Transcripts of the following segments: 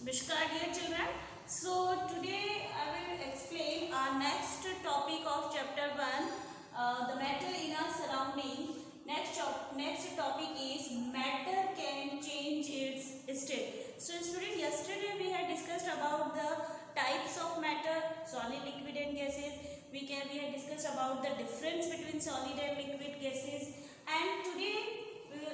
Namaskar dear children. So today I will explain our next topic of chapter 1, the matter in our surrounding. Next topic is matter can change its state. So student, yesterday we had discussed about the types of matter, solid, liquid and gases. We had discussed about the difference between solid and liquid gases, and today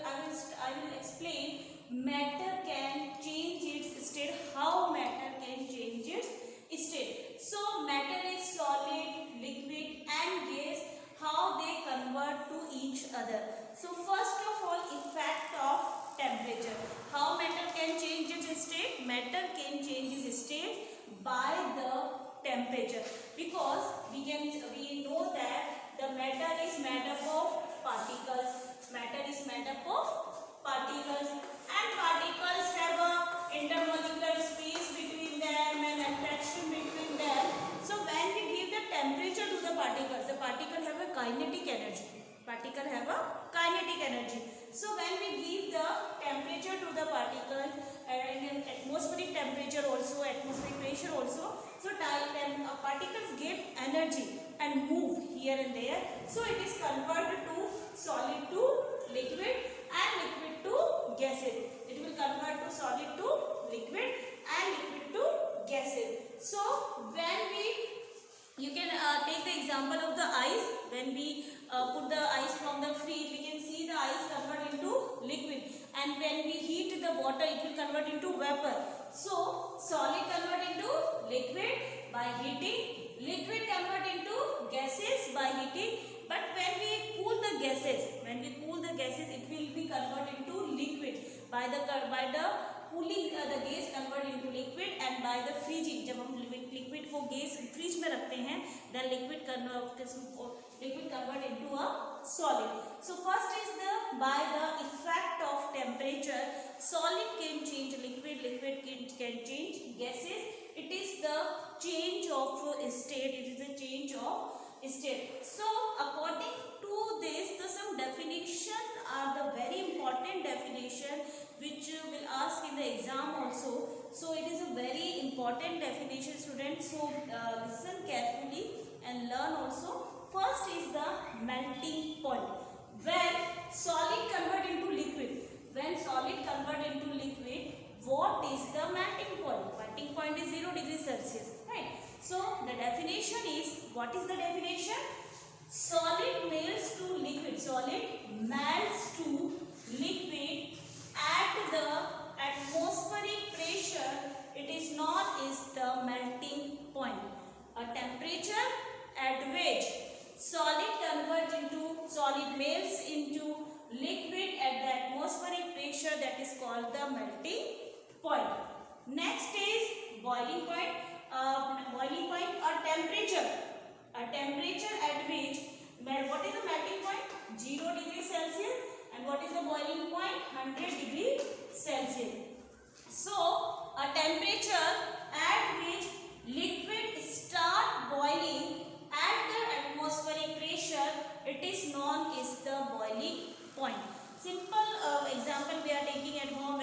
I will explain matter can change its state, how matter can change its state. So matter is solid, liquid and gas, how they convert to each other. So first of all, effect of temperature. How matter can change its state? Matter can change its state by the temperature, because we know that the matter is made up of particles. Matter is made up of particles, and particles have a intermolecular space between them and attraction between them. So when we give the temperature to the particle have a kinetic energy. Particle have a kinetic energy. So when we give the temperature to the particle and atmospheric temperature also, atmospheric pressure also, so particles get energy and move here and there. So it is converted to solid to liquid and liquid to gases. It will convert to solid to liquid and liquid to gases. So when you can take the example of the ice. When we put the ice from the fridge, we can see the ice convert into liquid, and when we heat the water, it will convert into vapor. So solid convert into liquid by heating, liquid convert into gases by heating. But when we cool the gases, it will be converted into liquid by the cooling. The gas convert into liquid, and by the freezing, जब हम liquid को gas freeze में रखते हैं, then liquid convert into a solid. So first is by the effect of temperature, solid can change liquid, liquid can change gases. It is the change of state. It is a change of state. So according to this, some definition are the very important definition which will ask in the exam also. So it is a very important definition, students. So listen carefully and learn also. First is the melting point. When solid convert into liquid, what is the melting point? Melting point is 0 degrees Celsius, right? So the definition is, what is the definition? Solid melts to liquid. Solid melts to liquid at the atmospheric pressure. It is known as the melting point. A temperature at which solid melts into liquid at the atmospheric pressure, that is called the melting point. Next is boiling point. Boiling point or temperature. A temperature at which, what is the melting point? 0 degrees Celsius. And what is the boiling point? 100 degrees Celsius. So a temperature at which liquid start boiling at the atmospheric pressure, it is known as the boiling point. Simple example we are taking at home.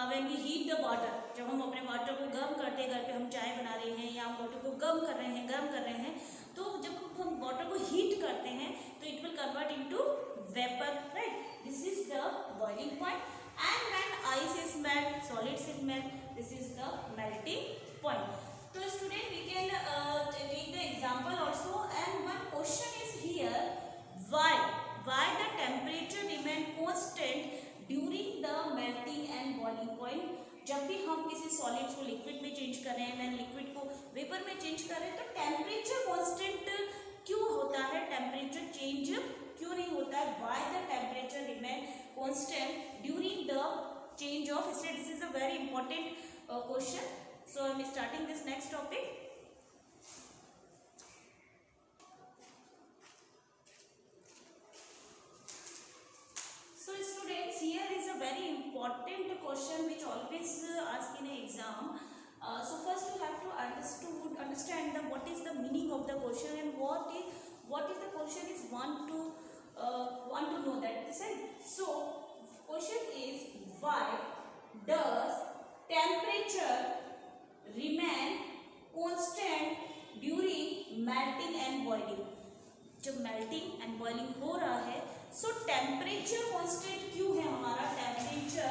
when we heat the water, जब हम अपने water को गर्म करते हैं, घर पे हम चाय बना रहे हैं या हम वाटर को गर्म कर रहे हैं, तो जब हम वाटर को हीट करते हैं तो it will convert into vapour, right? This is the boiling point. And when ice is melt, solids is melt, this is the melting point. तो student, we can take the example also, and one question is here, why the temperature remain constant during the melting and boiling point. जब भी हम किसी solid को liquid में change कर रहे हैं, देन लिक्विड को वेपर में चेंज कर रहे हैं, तो टेम्परेचर कांस्टेंट क्यों होता है? टेम्परेचर चेंज क्यों नहीं होता है? Why the temperature remain constant during the change of state? This is a very important question. So I am starting this next topic. Important question which always ask in an exam. So first you have to understand what is the meaning of the question, and what is the question is want to know that. So question is, why does temperature remain constant during melting and boiling. जब melting and boiling हो रहा है, सो temperature constant क्यों है हमारा, temperature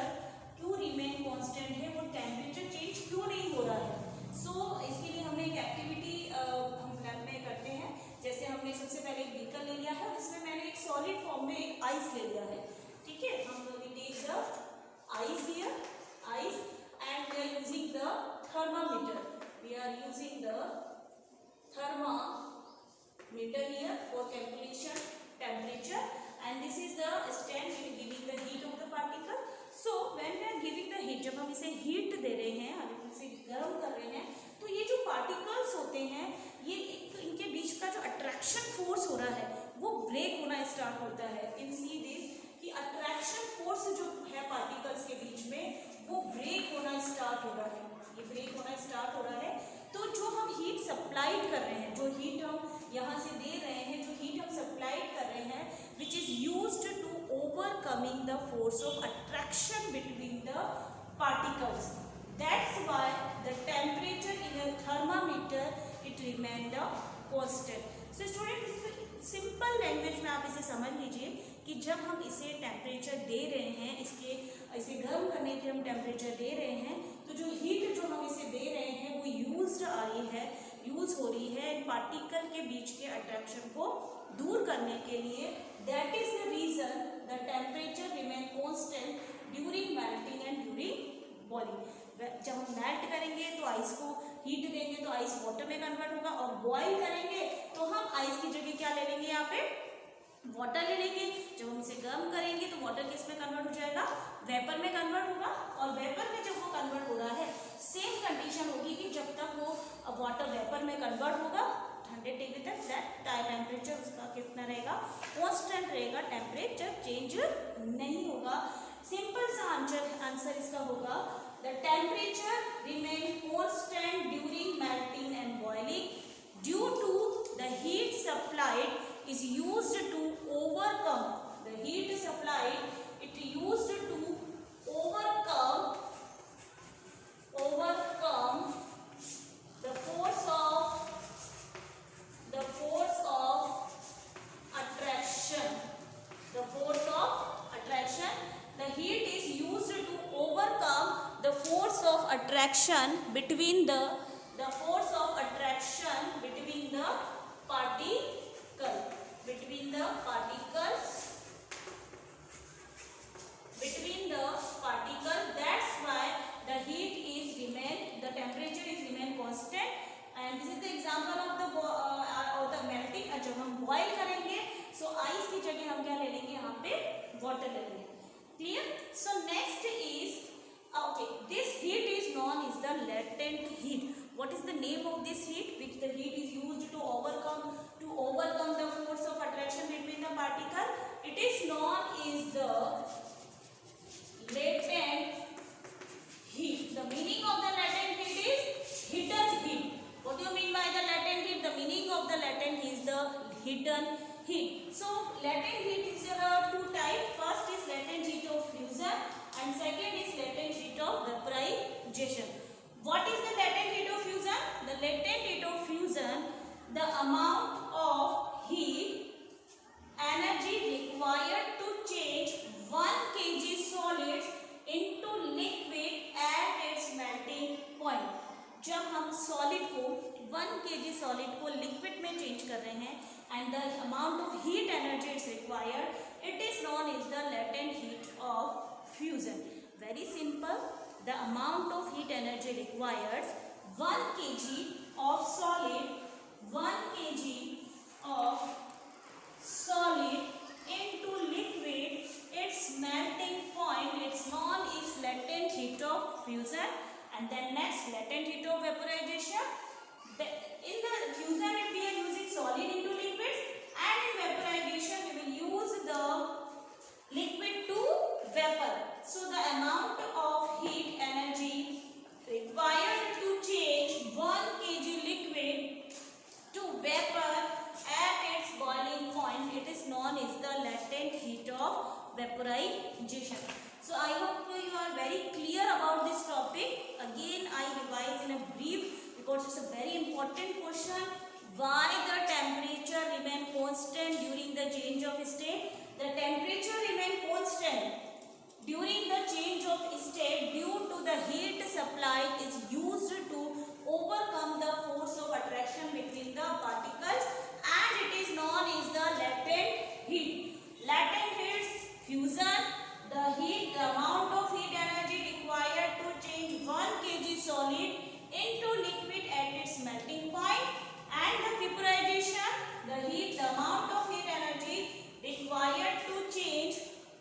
क्यों remain constant है, वो टेम्परेचर चेंज क्यों नहीं हो रहा है। सो इसके लिए हमने एक एक्टिविटी हम लैब में करते हैं। जैसे हमने सबसे पहले एक बीकर ले लिया है, इसमें मैंने एक सॉलिड फॉर्म में एक आइस ले लिया है, ठीक है। हम we take the ice here, ice, and we are using the thermometer, we are using the thermometer here for calculation temperature, and this is the stand we are giving the heat of the particle. So when we are giving the heat, जब हम इसे heat दे रहे हैं, हम इसे गर्म कर रहे हैं, तो ये जो particles होते हैं, ये इनके बीच का जो attraction force हो रहा है वो break होना start होता है। In see this कि attraction force जो है particles के बीच में वो break होना start हो रहा है, ये break होना start हो रहा है। तो जो हम हीट सप्लाइड कर रहे हैं, जो हीट हम यहाँ से दे रहे हैं, जो हीट हम सप्लाइड कर रहे हैं, which is used to overcoming the force of attraction between the particles, that's why the temperature in a thermometer it remain the constant. So student, simple language में आप इसे समझ लीजिए कि जब हम इसे टेम्परेचर दे रहे हैं, इसे गर्म करने के लिए हम टेम्परेचर दे रहे हैं, तो जो हीट जो हम इसे दे रहे हैं वो यूज आ रही है, यूज हो रही है पार्टिकल के बीच के अट्रैक्शन को दूर करने के लिए। That is the reason the temperature remain constant during melting and during boiling. जब हम मेल्ट करेंगे तो आइस को हीट देंगे तो आइस वाटर में कन्वर्ट होगा, और बॉइल करेंगे तो हम आइस की जगह क्या ले लेंगे, यहाँ पे वाटर ले लेंगे। जब हम इसे गर्म करेंगे तो वाटर किस में कन्वर्ट हो जाएगा, वेपर में कन्वर्ट होगा, और वेपर में जब वो कन्वर्ट हो रहा है, सेम कंडीशन होगी कि जब तक वो वाटर वेपर में कन्वर्ट होगा 100 डिग्री तक, दैट टेम्परेचर उसका कितना रहेगा, कांस्टेंट रहेगा, टेम्परेचर चेंज नहीं होगा। सिंपल सा आंसर इसका होगा the temperature remain constant during melting and boiling due to the heat supplied is used to overcome the heat supplied, it used to overcome the force of attraction, the force of attraction, the heat is used to overcome the force of attraction between the force of attraction between the particle, that's why the heat is remain, the temperature is remain constant, and this is the example of the melting। जब हम boil करेंगे सो ice की जगह हम क्या ले लेंगे, यहाँ पे वाटर ले लेंगे, clear. So next is okay, this heat is known as the latent heat. What is the name of this heat which the heat is used to overcome the force of attraction between the particle? It is known as the latent heat. The meaning of the latent heat is hidden heat. What do you mean by the latent heat? The meaning of the latent is the hidden heat. So latent heat is two types. First is latent heat of fusion and second is latent heat of vaporization. What is the latent heat of fusion? The latent heat of fusion, the amount of heat energy required to change 1 kg solids into liquid at its melting point. जब हम solid को 1 kg solid को liquid में change कर रहे हैं and the amount of heat energy is required, it is known as the latent heat of fusion. Very simple. The amount of heat energy required 1 kg of solid, 1 kg of solid into liquid, its melting point, it's known as latent heat of fusion. And then next, latent heat of vaporization. In the fusion we are using solid into liquids, and in vaporization we will use the liquid to vapor. So the amount of heat energy required to change 1 kg liquid to vapor at its boiling point, it is known as the latent heat of vaporization. So So I hope you are very clear about this topic. Again, I revise in a brief because it's a very important question. Why the temperature remain constant during the change of state? The temperature remain constant during the change of state due to the heat supply is used to overcome the force of attraction between the particles, and it is known as the latent heat. Latent heat is fusion. The amount of heat energy required to change 1 kg solid into liquid at its melting point, and the vaporization, the amount of heat energy required to change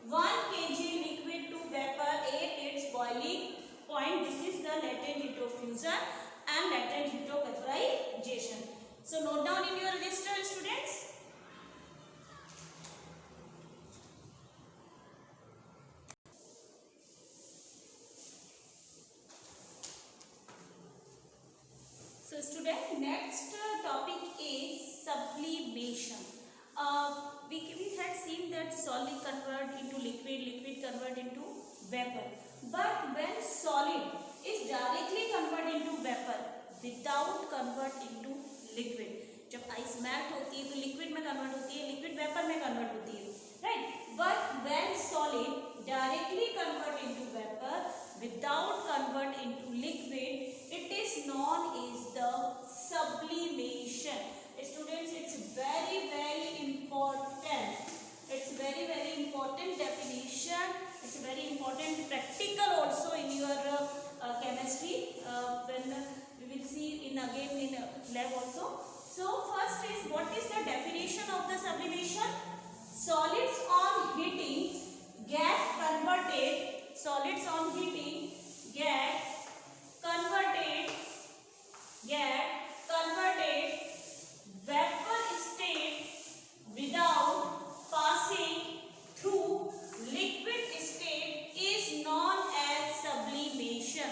1 kg liquid to vapor at its boiling point. This is the latent heat of fusion and latent heat of vaporization. So note down in your register, students. So student, next topic is sublimation. We had seen that solid convert into liquid, liquid convert into vapor. But when solid is directly convert into vapor without convert into liquid, जब ice melt होती है तो liquid में convert होती है, liquid vapour में convert होती है, right. But when solid directly convert into vapour without convert into liquid, it is known as the sublimation. Students, it's very important. It's very important definition. It's very important practical also in your chemistry, when we will see in again in lab also. So first is, what is the definition of the sublimation? Solids on heating get converted. Solids on heating get converted vapor state without passing through liquid state is known as sublimation.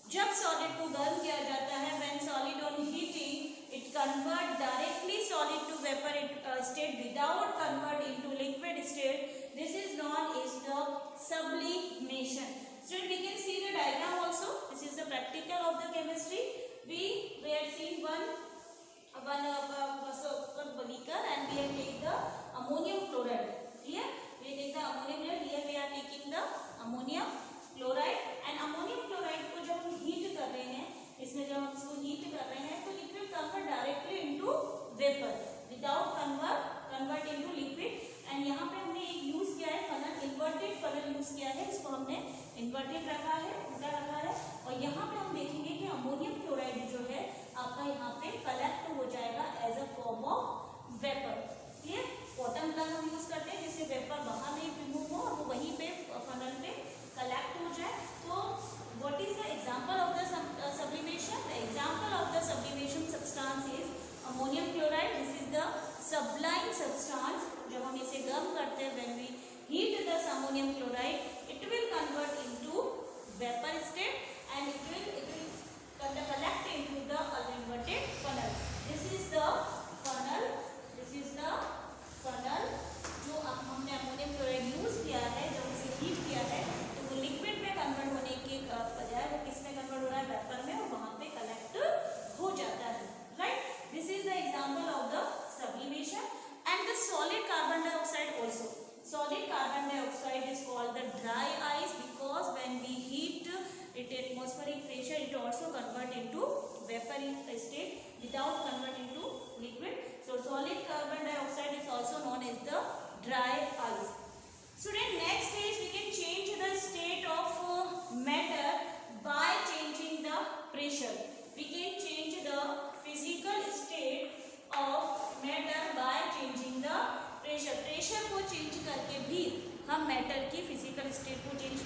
जब solid को गर्म किया जाता है, when solid on heating it convert directly solid to vapor state without convert into liquid state. This is known as the sublimation. So we can see the diagram also. This is the practical of the chemistry. We have seen one beaker and we have taken the ammonium chloride. Here we take the ammonium chloride. Here we are taking the ammonium chloride, and ammonium chloride को जब हम heat कर रहे हैं, इसमें जब हम इसको heat कर रहे हैं तो liquid convert directly into vapor without convert into liquid. And यहाँ पे हमने एक यूज किया है फनल, इन्वर्टेड फनल यूज किया है. इसको हमने इन्वर्टेड रखा है, उल्टा रखा है. और यहाँ पे हम देखेंगे कि अमोनियम क्लोराइड जो है आपका यहाँ पे कलेक्ट हो जाएगा as a form of vapour. Clear? Cotton plug हम यूज करते हैं जिससे वेपर बाहर नहीं रिमूव हो और वो वहीं पे फनल पे कलेक्ट हो जाए. तो what is the example of the sublimation? The example of the sublimation substance is ammonium chloride. This is the sublime substance. जब हम इसे गर्म करते हैं, when we heat this ammonium chloride, it will convert into vapor state and it will collect into the uninverted funnel. This is the funnel. जो हमने ammonium chloride use किया है, जब उसे हीट किया है तो वो लिक्विड में कन्वर्ट होने के बजाय वो किस में कन्वर्ट हो रहा है? वेपर में, और वहां पे कलेक्ट हो जाता है, right. This is the example of the sublimation. And the solid carbon dioxide also. Solid carbon dioxide is called the dry ice because when we heat it at atmospheric pressure, it also convert into vapor state without convert into liquid. So solid carbon dioxide is also known as the dry ice. Student, next is we can change the state of matter by changing the pressure. We can change the physical state of matter by changing the pressure. Pressure को change करके भी हम matter की physical state को change